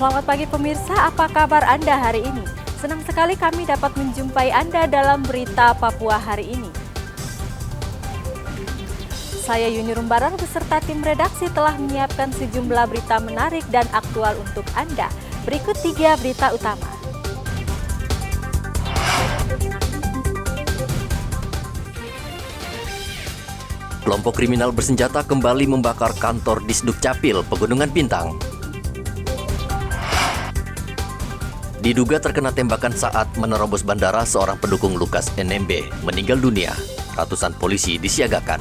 Selamat pagi pemirsa, apa kabar Anda hari ini? Senang sekali kami dapat menjumpai Anda dalam berita Papua hari ini. Saya Yuni Rumbaran beserta tim redaksi telah menyiapkan sejumlah berita menarik dan aktual untuk Anda. Berikut 3 berita utama. Kelompok kriminal bersenjata kembali membakar kantor Disdukcapil Pegunungan Bintang. Diduga terkena tembakan saat menerobos bandara, seorang pendukung Lukas NMB meninggal dunia. Ratusan polisi disiagakan.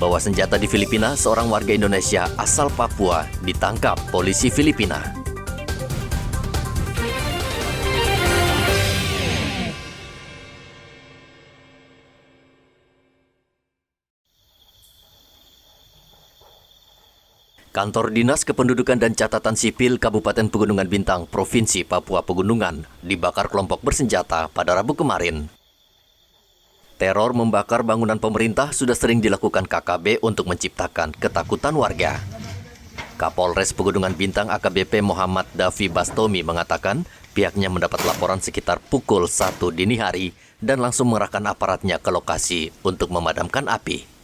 Bawa senjata di Filipina, seorang warga Indonesia asal Papua ditangkap polisi Filipina. Kantor Dinas Kependudukan dan Catatan Sipil Kabupaten Pegunungan Bintang, Provinsi Papua Pegunungan, dibakar kelompok bersenjata pada Rabu kemarin. Teror membakar bangunan pemerintah sudah sering dilakukan KKB untuk menciptakan ketakutan warga. Kapolres Pegunungan Bintang AKBP Muhammad Davi Bastomi mengatakan pihaknya mendapat laporan sekitar pukul 1 dini hari dan langsung mengerahkan aparatnya ke lokasi untuk memadamkan api.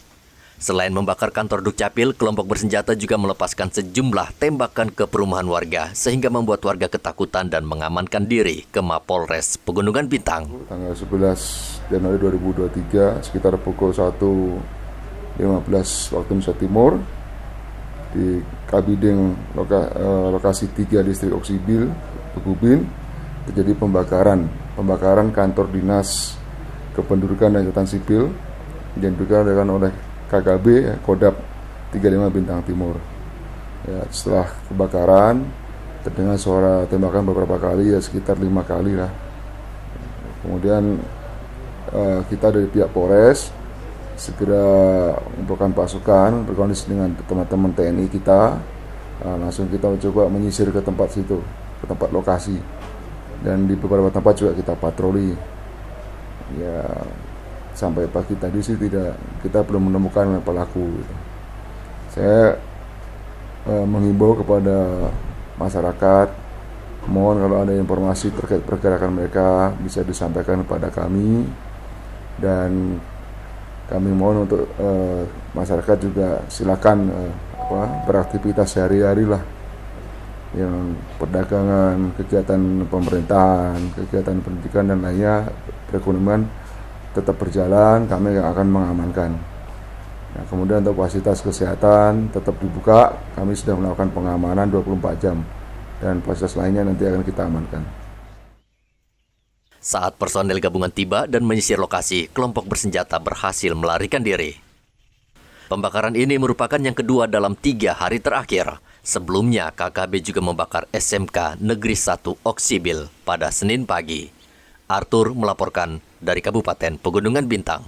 Selain membakar kantor Dukcapil, kelompok bersenjata juga melepaskan sejumlah tembakan ke perumahan warga sehingga membuat warga ketakutan dan mengamankan diri ke Mapolres Pegunungan Bintang. Tanggal 11 Januari 2023 sekitar pukul 1.15 waktu Indonesia Timur di Kabideng lokasi 3 distrik Oksibil, Pegubin, terjadi pembakaran kantor Dinas Kependudukan dan Catatan Sipil yang dilakukan oleh KKB Kodap 35 Bintang Timur. Ya, setelah kebakaran terdengar suara tembakan beberapa kali, ya sekitar 5 kali lah. Kemudian kita dari pihak Polres segera mengumpulkan pasukan berkoordinasi dengan teman-teman TNI kita. Langsung kita mencoba menyisir ke tempat situ, ke tempat lokasi, dan di beberapa tempat juga kita patroli. Ya, sampai pagi tadi sih kita belum menemukan pelaku. Saya menghimbau kepada masyarakat, mohon kalau ada informasi terkait pergerakan mereka bisa disampaikan kepada kami, dan kami mohon untuk masyarakat juga silakan beraktivitas sehari-hari lah, yang perdagangan, kegiatan pemerintahan, kegiatan pendidikan dan lainnya, perekonomian tetap berjalan, kami akan mengamankan. Nah, kemudian untuk fasilitas kesehatan tetap dibuka, kami sudah melakukan pengamanan 24 jam, dan fasilitas lainnya nanti akan kita amankan. Saat personel gabungan tiba dan menyisir lokasi, kelompok bersenjata berhasil melarikan diri. Pembakaran ini merupakan yang kedua dalam 3 hari terakhir. Sebelumnya, KKB juga membakar SMK Negeri 1 Oksibil pada Senin pagi. Arthur melaporkan dari Kabupaten Pegunungan Bintang.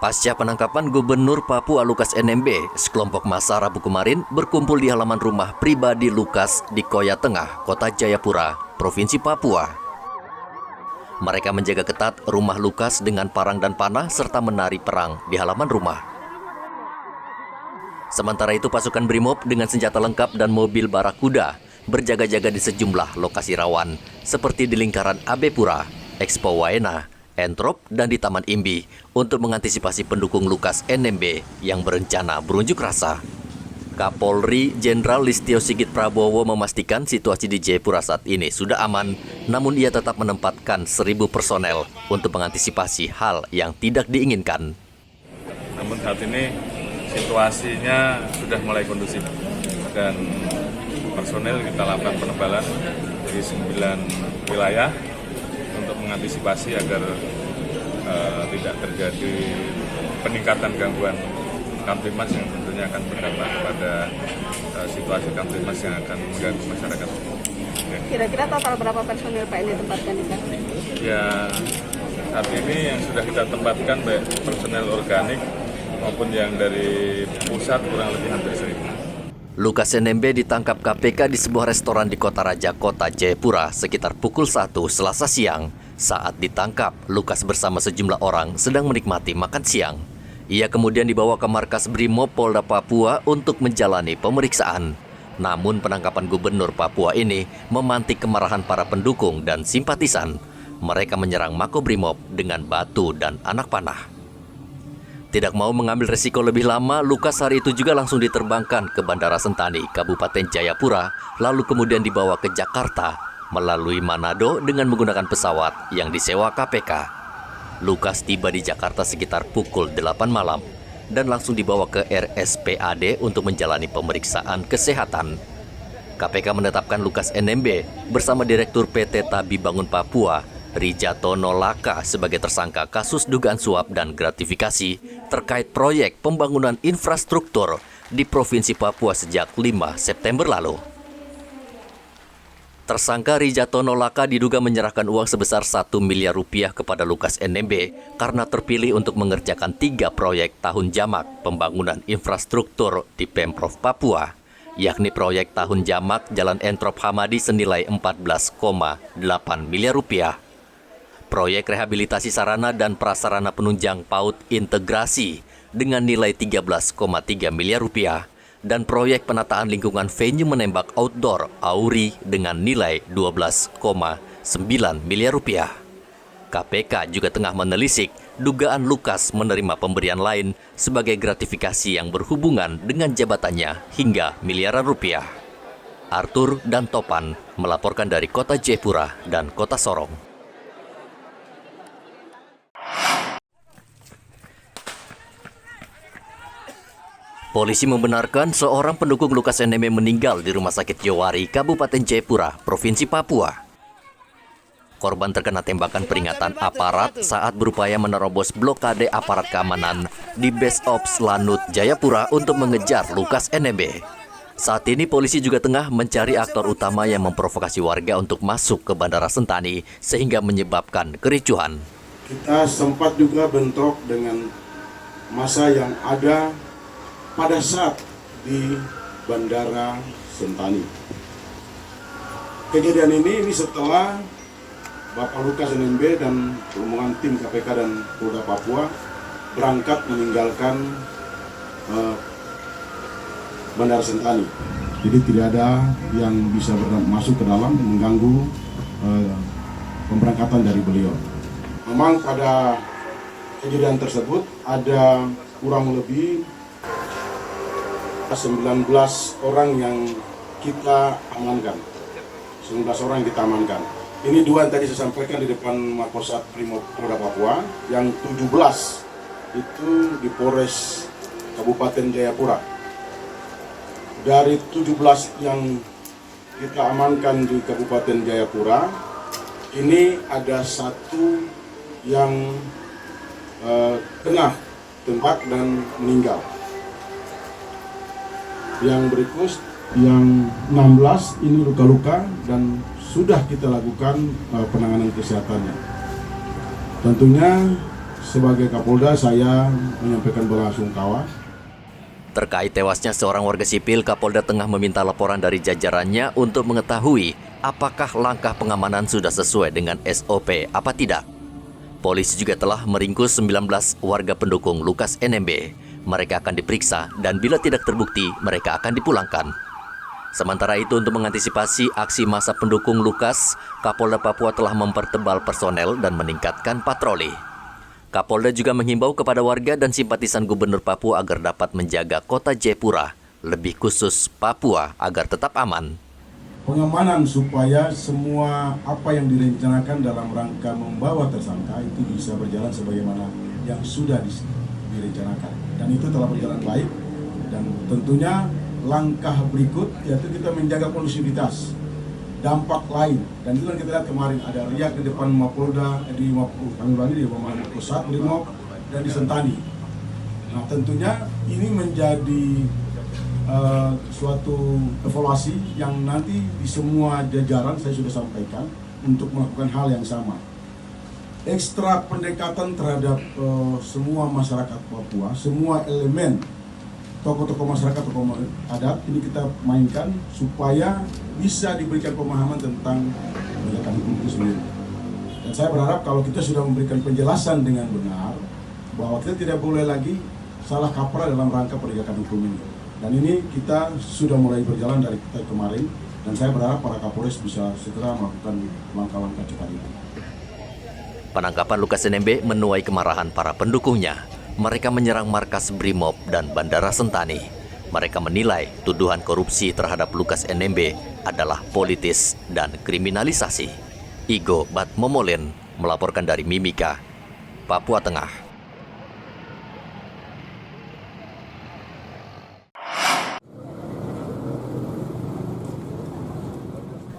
Pasca penangkapan Gubernur Papua Lukas NMB, sekelompok massa Rabu kemarin berkumpul di halaman rumah pribadi Lukas di Koya Tengah, Kota Jayapura, Provinsi Papua. Mereka menjaga ketat rumah Lukas dengan parang dan panah serta menari perang di halaman rumah. Sementara itu, pasukan Brimob dengan senjata lengkap dan mobil barakuda berjaga-jaga di sejumlah lokasi rawan, seperti di lingkaran Abepura, Expo Waena, Entrop, dan di Taman Imbi, untuk mengantisipasi pendukung Lukas NMB yang berencana berunjuk rasa. Kapolri Jenderal Listio Sigit Prabowo memastikan situasi di Jayapura saat ini sudah aman, namun ia tetap menempatkan 1.000 personel untuk mengantisipasi hal yang tidak diinginkan. Namun saat ini situasinya sudah mulai kondusif, dan personel kita lakukan penebalan di 9 wilayah untuk mengantisipasi agar tidak terjadi peningkatan gangguan Kamtimas yang tentunya akan berdampak pada situasi Kamtimas yang akan mengganggu masyarakat. Kira-kira total berapa personil Pak ini tempatkan di sana? Ya, saat ini yang sudah kita tempatkan baik personel organik maupun yang dari pusat kurang lebih hampir 1.000. Lukas NMB ditangkap KPK di sebuah restoran di Kota Raja, Kota Jayapura sekitar pukul 1 Selasa siang. Saat ditangkap, Lukas bersama sejumlah orang sedang menikmati makan siang. Ia kemudian dibawa ke markas Brimob Polda Papua untuk menjalani pemeriksaan. Namun penangkapan Gubernur Papua ini memantik kemarahan para pendukung dan simpatisan. Mereka menyerang Makobrimob dengan batu dan anak panah. Tidak mau mengambil resiko lebih lama, Lukas hari itu juga langsung diterbangkan ke Bandara Sentani, Kabupaten Jayapura, lalu kemudian dibawa ke Jakarta melalui Manado dengan menggunakan pesawat yang disewa KPK. Lukas tiba di Jakarta sekitar pukul 8 malam dan langsung dibawa ke RSPAD untuk menjalani pemeriksaan kesehatan. KPK menetapkan Lukas NMB bersama Direktur PT Tabi Bangun Papua, Rijatono Laka, sebagai tersangka kasus dugaan suap dan gratifikasi terkait proyek pembangunan infrastruktur di Provinsi Papua sejak 5 September lalu. Tersangka Rijatono Laka diduga menyerahkan uang sebesar 1 miliar rupiah kepada Lukas NMB karena terpilih untuk mengerjakan 3 proyek tahun jamak pembangunan infrastruktur di Pemprov Papua, yakni proyek tahun jamak Jalan Entrop Hamadi senilai 14,8 miliar rupiah, proyek rehabilitasi sarana dan prasarana penunjang PAUD integrasi dengan nilai 13,3 miliar rupiah, dan proyek penataan lingkungan venue menembak outdoor Auri dengan nilai 12,9 miliar rupiah. KPK juga tengah menelisik dugaan Lukas menerima pemberian lain sebagai gratifikasi yang berhubungan dengan jabatannya hingga miliaran rupiah. Arthur dan Topan melaporkan dari Kota Jayapura dan Kota Sorong. Polisi membenarkan seorang pendukung Lukas NMB meninggal di Rumah Sakit Jowari, Kabupaten Jayapura, Provinsi Papua. Korban terkena tembakan peringatan aparat saat berupaya menerobos blokade aparat keamanan di Base Ops Lanut, Jayapura untuk mengejar Lukas NMB. Saat ini polisi juga tengah mencari aktor utama yang memprovokasi warga untuk masuk ke Bandara Sentani sehingga menyebabkan kericuhan. Kita sempat juga bentrok dengan massa yang ada pada saat di Bandara Sentani. Kejadian ini setelah Bapak Lukas NMB dan rombongan tim KPK dan Polda Papua berangkat meninggalkan Bandara Sentani. Jadi tidak ada yang bisa masuk ke dalam mengganggu pemberangkatan dari beliau. Memang pada kejadian tersebut ada kurang lebih 19 orang yang kita amankan. 19 orang yang kita amankan. Ini 2 yang tadi saya sampaikan di depan Mapolsek Brimob Polda Papua, yang 17 itu di Polres Kabupaten Jayapura. Dari 17 yang kita amankan di Kabupaten Jayapura, ini ada 1 yang kena tembak dan meninggal. Yang berikut yang 16 ini luka-luka dan sudah kita lakukan penanganan kesehatannya. Tentunya sebagai Kapolda saya menyampaikan belasungkawa. Terkait tewasnya seorang warga sipil, Kapolda tengah meminta laporan dari jajarannya untuk mengetahui apakah langkah pengamanan sudah sesuai dengan SOP apa tidak. Polisi juga telah meringkus 19 warga pendukung Lukas NMB. Mereka akan diperiksa dan bila tidak terbukti, mereka akan dipulangkan. Sementara itu, untuk mengantisipasi aksi massa pendukung Lukas, Kapolda Papua telah mempertebal personel dan meningkatkan patroli. Kapolda juga menghimbau kepada warga dan simpatisan Gubernur Papua agar dapat menjaga Kota Jayapura, lebih khusus Papua, agar tetap aman. Pengamanan supaya semua apa yang direncanakan dalam rangka membawa tersangka itu bisa berjalan sebagaimana yang sudah direncanakan. Dan itu telah berjalan baik, dan tentunya langkah berikut yaitu kita menjaga kondusivitas, dampak lain, dan itu yang kita lihat kemarin ada riak di depan Mapolda, di Pusat Brimob dan di Sentani. Nah tentunya ini menjadi suatu evaluasi yang nanti di semua jajaran saya sudah sampaikan untuk melakukan hal yang sama. Ekstra pendekatan terhadap semua masyarakat Papua, semua elemen tokoh-tokoh masyarakat, tokoh adat ini kita mainkan supaya bisa diberikan pemahaman tentang penegakan hukum itu sendiri. Dan Dan saya berharap kalau kita sudah memberikan penjelasan dengan benar, bahwa kita tidak boleh lagi salah kaprah dalam rangka penegakan hukum ini. Dan ini kita sudah mulai berjalan dari kita kemarin, dan saya berharap para Kapolres bisa segera melakukan langkah-langkah cepat itu. Penangkapan Lukas NMB menuai kemarahan para pendukungnya. Mereka menyerang markas Brimob dan Bandara Sentani. Mereka menilai tuduhan korupsi terhadap Lukas NMB adalah politis dan kriminalisasi. Igo Batmomolin melaporkan dari Mimika, Papua Tengah.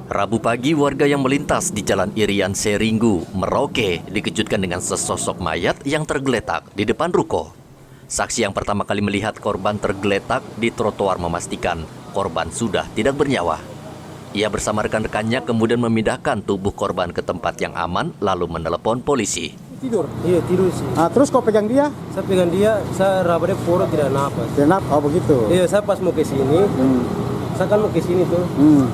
Rabu pagi, warga yang melintas di Jalan Irian Seringgu, Merauke, dikejutkan dengan sesosok mayat yang tergeletak di depan ruko. Saksi yang pertama kali melihat korban tergeletak di trotoar memastikan korban sudah tidak bernyawa. Ia bersama rekan-rekannya kemudian memindahkan tubuh korban ke tempat yang aman, lalu menelepon polisi. Tidur? Iya, tidur sih. Nah, terus kau pegang dia? Saya pegang dia, saya rabanya poro tidak napas. Tidak napas, oh begitu? Iya, saya pas mau ke sini, saya kan mau ke sini tuh,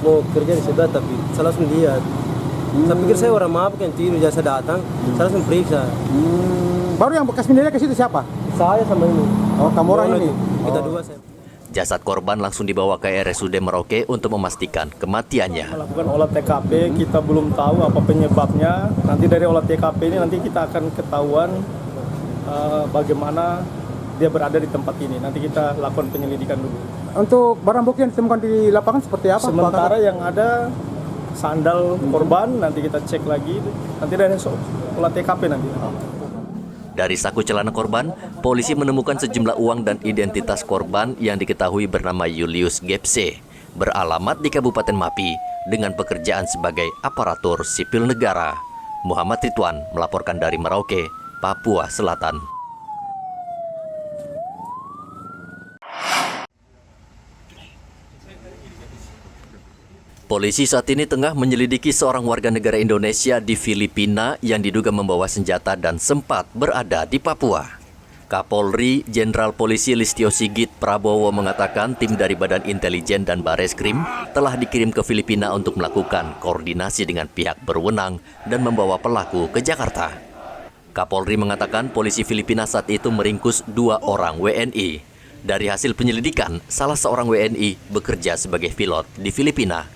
mau kerja di sebelah, tapi saya langsung lihat. Saya pikir saya orang mabuk yang tidur, jadi saya datang, saya langsung periksa. Baru yang bekas pindahinnya ke situ siapa? Saya sama ini. Oh, kamu orang ini? Kita dua saya. Jasad korban langsung dibawa ke RSUD Merauke untuk memastikan kematiannya. Melakukan olah TKP, kita belum tahu apa penyebabnya. Nanti dari olah TKP ini nanti kita akan ketahuan bagaimana dia berada di tempat ini. Nanti kita lakukan penyelidikan dulu. Untuk barang bukti yang ditemukan di lapangan seperti apa? Sementara yang ada sandal korban, nanti kita cek lagi. Nanti dari olah TKP nanti. Dari saku celana korban, polisi menemukan sejumlah uang dan identitas korban yang diketahui bernama Julius Gepse, beralamat di Kabupaten Mapi dengan pekerjaan sebagai aparatur sipil negara. Muhammad Ridwan melaporkan dari Merauke, Papua Selatan. Polisi saat ini tengah menyelidiki seorang warga negara Indonesia di Filipina yang diduga membawa senjata dan sempat berada di Papua. Kapolri Jenderal Polisi Listio Sigit Prabowo mengatakan tim dari Badan Intelijen dan Bareskrim telah dikirim ke Filipina untuk melakukan koordinasi dengan pihak berwenang dan membawa pelaku ke Jakarta. Kapolri mengatakan polisi Filipina saat itu meringkus 2 orang WNI. Dari hasil penyelidikan, salah seorang WNI bekerja sebagai pilot di Filipina.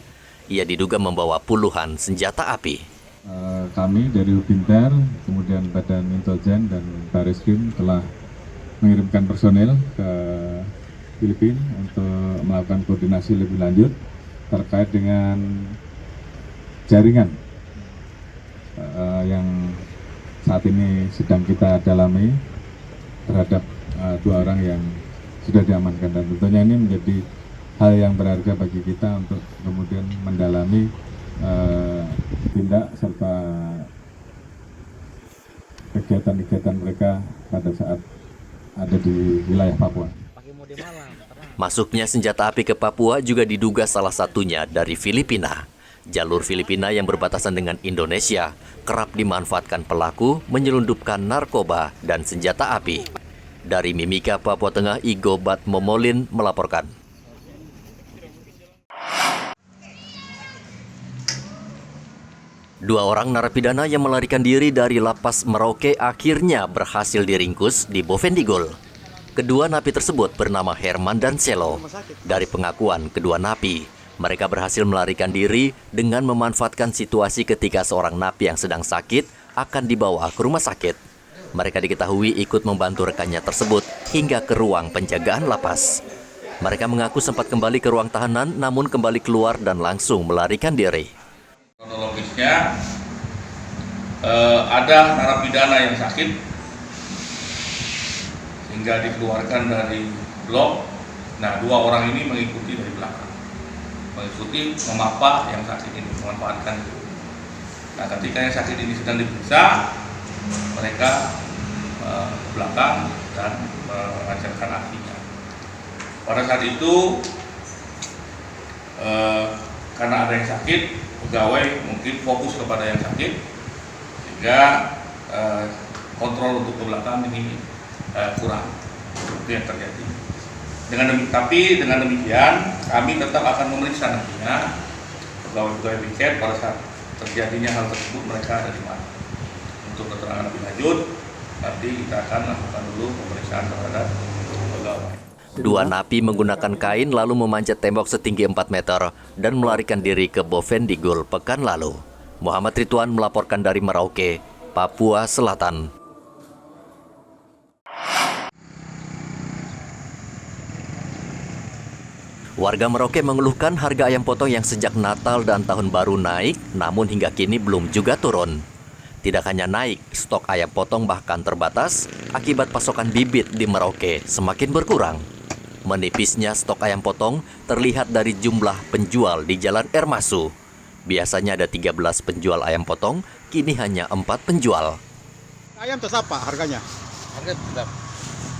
Ia diduga membawa puluhan senjata api. Kami dari Ubinter, kemudian Badan Intelijen dan Bareskrim telah mengirimkan personel ke Filipina untuk melakukan koordinasi lebih lanjut terkait dengan jaringan yang saat ini sedang kita dalami terhadap 2 orang yang sudah diamankan, dan tentunya ini menjadi hal yang berharga bagi kita untuk kemudian mendalami tindak serta kegiatan-kegiatan mereka pada saat ada di wilayah Papua. Masuknya senjata api ke Papua juga diduga salah satunya dari Filipina. Jalur Filipina yang berbatasan dengan Indonesia kerap dimanfaatkan pelaku menyelundupkan narkoba dan senjata api. Dari Mimika, Papua Tengah, Igo Batmomolin melaporkan. 2 orang narapidana yang melarikan diri dari lapas Merauke akhirnya berhasil diringkus di Bovendigul. Kedua napi tersebut bernama Herman dan Selo. Dari pengakuan kedua napi, mereka berhasil melarikan diri dengan memanfaatkan situasi ketika seorang napi yang sedang sakit akan dibawa ke rumah sakit. Mereka diketahui ikut membantu rekannya tersebut hingga ke ruang penjagaan lapas. Mereka mengaku sempat kembali ke ruang tahanan namun kembali keluar dan langsung melarikan diri. Kronologisnya ada narapidana yang sakit hingga dikeluarkan dari blok. Nah, 2 orang ini mengikuti dari belakang, mengikuti memapa yang sakit ini, memanfaatkan. Nah, ketika yang sakit ini sedang diperiksa, mereka ke belakang dan mengajarkan aksinya. Pada saat itu karena ada yang sakit, pegawai mungkin fokus kepada yang sakit sehingga kontrol untuk ke belakang ini kurang. Itu yang terjadi. Tapi dengan demikian kami tetap akan memeriksa nantinya pegawai-pegawai piket pada saat terjadinya hal tersebut mereka ada di mana. Untuk keterangan lebih lanjut, nanti kita akan lakukan dulu pemeriksaan terhadap pegawai. Dua napi menggunakan kain lalu memanjat tembok setinggi 4 meter dan melarikan diri ke Bovendigul pekan lalu. Muhammad Ridwan melaporkan dari Merauke, Papua Selatan. Warga Merauke mengeluhkan harga ayam potong yang sejak Natal dan Tahun Baru naik, namun hingga kini belum juga turun. Tidak hanya naik, stok ayam potong bahkan terbatas akibat pasokan bibit di Merauke semakin berkurang. Menipisnya stok ayam potong terlihat dari jumlah penjual di Jalan Ermasu. Biasanya ada 13 penjual ayam potong, kini hanya 4 penjual. Ayam terus apa harganya? Harga tetap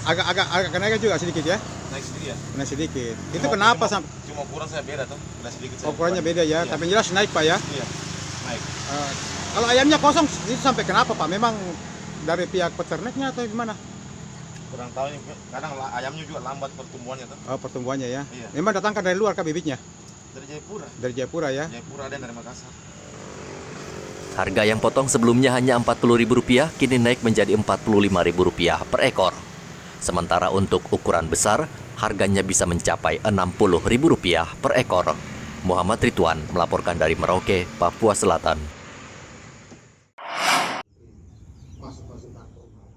Agak naik juga sedikit ya? naik sedikit ya. Naik sedikit. Itu kenapa? Cuma ukuran saya beda tuh, naik sedikit. Ukurannya beda ya, tapi jelas naik Pak ya? Iya, naik. Kalau ayamnya kosong itu sampai kenapa Pak? Memang dari pihak peternaknya atau gimana? Kurang tahu, kadang ayamnya juga lambat pertumbuhannya tuh. Oh, pertumbuhannya ya? Iya. Memang datangkan dari luar kah bibitnya? Dari Jayapura. Dari Jayapura ya? Jayapura ada yang dari Makassar. Harga ayam potong sebelumnya hanya Rp40.000, kini naik menjadi Rp45.000 per ekor. Sementara untuk ukuran besar, harganya bisa mencapai Rp60.000 per ekor. Muhammad Ridwan melaporkan dari Merauke, Papua Selatan.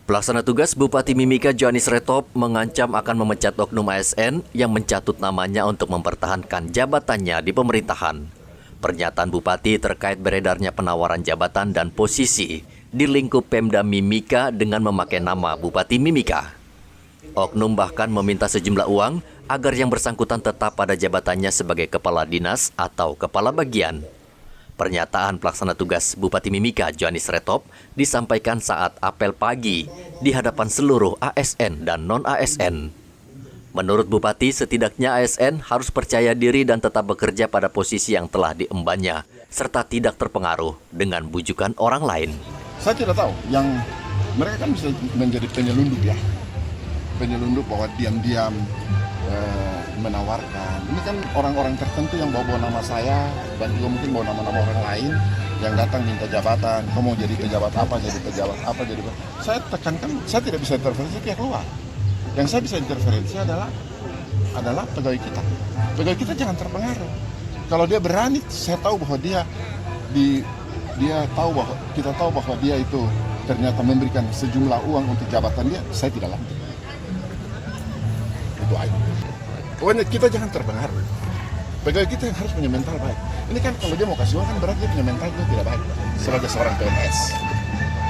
Pelaksana tugas Bupati Mimika Johannes Retop mengancam akan memecat oknum ASN yang mencatut namanya untuk mempertahankan jabatannya di pemerintahan. Pernyataan Bupati terkait beredarnya penawaran jabatan dan posisi di lingkup Pemda Mimika dengan memakai nama Bupati Mimika. Oknum bahkan meminta sejumlah uang agar yang bersangkutan tetap pada jabatannya sebagai kepala dinas atau kepala bagian. Pernyataan pelaksana tugas Bupati Mimika Johannes Retop disampaikan saat apel pagi di hadapan seluruh ASN dan non-ASN. Menurut Bupati, setidaknya ASN harus percaya diri dan tetap bekerja pada posisi yang telah diembannya, serta tidak terpengaruh dengan bujukan orang lain. Saya tidak tahu, yang mereka kan bisa menjadi penyelundup ya. Penyelundup bahwa diam-diam menawarkan. Ini kan orang-orang tertentu yang bawa nama saya dan juga mungkin bawa nama-nama orang lain yang datang minta jabatan. Kamu mau jadi pejabat apa, jadi pejabat apa, jadi apa. Saya tekankan, saya tidak bisa intervensi pihak luar. Yang saya bisa interferensi adalah pegawai kita. Pegawai kita jangan terpengaruh. Kalau dia berani, saya tahu bahwa kita tahu bahwa dia itu ternyata memberikan sejumlah uang untuk jabatan dia, saya tidak lanjut. Itu aja. Pokoknya kita jangan terpengaruh. Pegawai kita yang harus punya mental baik. Ini kan kalau dia mau kasih uang kan berarti dia punya mental itu tidak baik sebagai seorang PNS.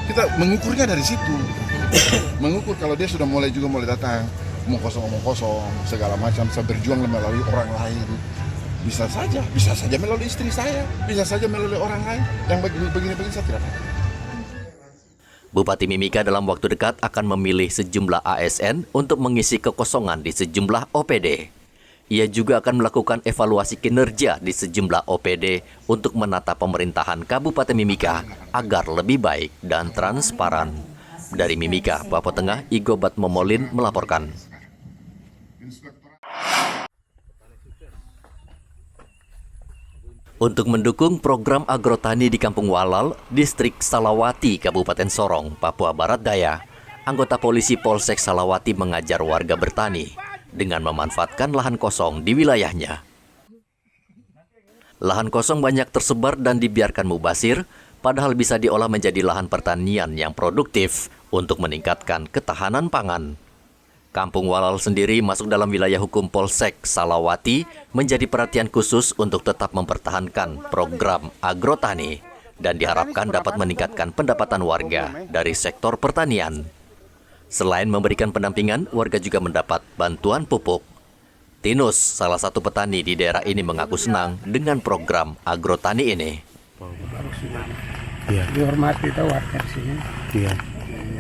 Kita mengukurnya dari situ. Mengukur kalau dia sudah mulai datang omong kosong segala macam, saya berjuang melalui orang lain. Bisa saja melalui istri saya, bisa saja melalui orang lain yang begini saya tidak tahu. Bupati Mimika dalam waktu dekat akan memilih sejumlah ASN untuk mengisi kekosongan di sejumlah OPD. Ia juga akan melakukan evaluasi kinerja di sejumlah OPD untuk menata pemerintahan Kabupaten Mimika agar lebih baik dan transparan. Dari Mimika, Papua Tengah, Igobat Momolin melaporkan. Untuk mendukung program agrotani di Kampung Walal, Distrik Salawati, Kabupaten Sorong, Papua Barat Daya, anggota polisi Polsek Salawati mengajar warga bertani dengan memanfaatkan lahan kosong di wilayahnya. Lahan kosong banyak tersebar dan dibiarkan mubasir, padahal bisa diolah menjadi lahan pertanian yang produktif untuk meningkatkan ketahanan pangan. Kampung Walal sendiri masuk dalam wilayah hukum Polsek Salawati menjadi perhatian khusus untuk tetap mempertahankan program agrotani dan diharapkan dapat meningkatkan pendapatan warga dari sektor pertanian. Selain memberikan pendampingan, warga juga mendapat bantuan pupuk. Tinus, salah satu petani di daerah ini mengaku senang dengan program agrotani ini. Iya. Dihormati tahu warga di sini. Iya.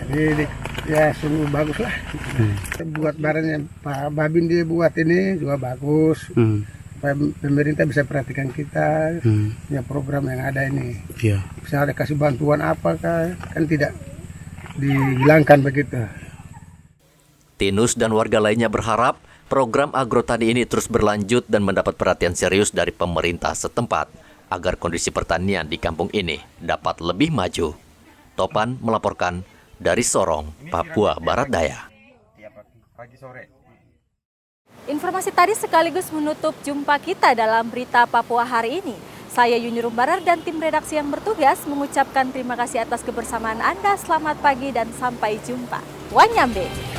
Jadi ya sungguh bagus lah. Buat barangnya Pak Babin dia buat ini juga bagus. Pemerintah bisa perhatikan kita punya program yang ada ini. Iya. Misalnya kasih bantuan apakah kan tidak dihilangkan begitu. Tinus dan warga lainnya berharap program agrotani ini terus berlanjut dan mendapat perhatian serius dari pemerintah setempat agar kondisi pertanian di kampung ini dapat lebih maju. Topan melaporkan dari Sorong, Papua Barat Daya. Informasi tadi sekaligus menutup jumpa kita dalam Berita Papua hari ini. Saya Yuni Rumbarar dan tim redaksi yang bertugas mengucapkan terima kasih atas kebersamaan Anda. Selamat pagi dan sampai jumpa. Wanyambe.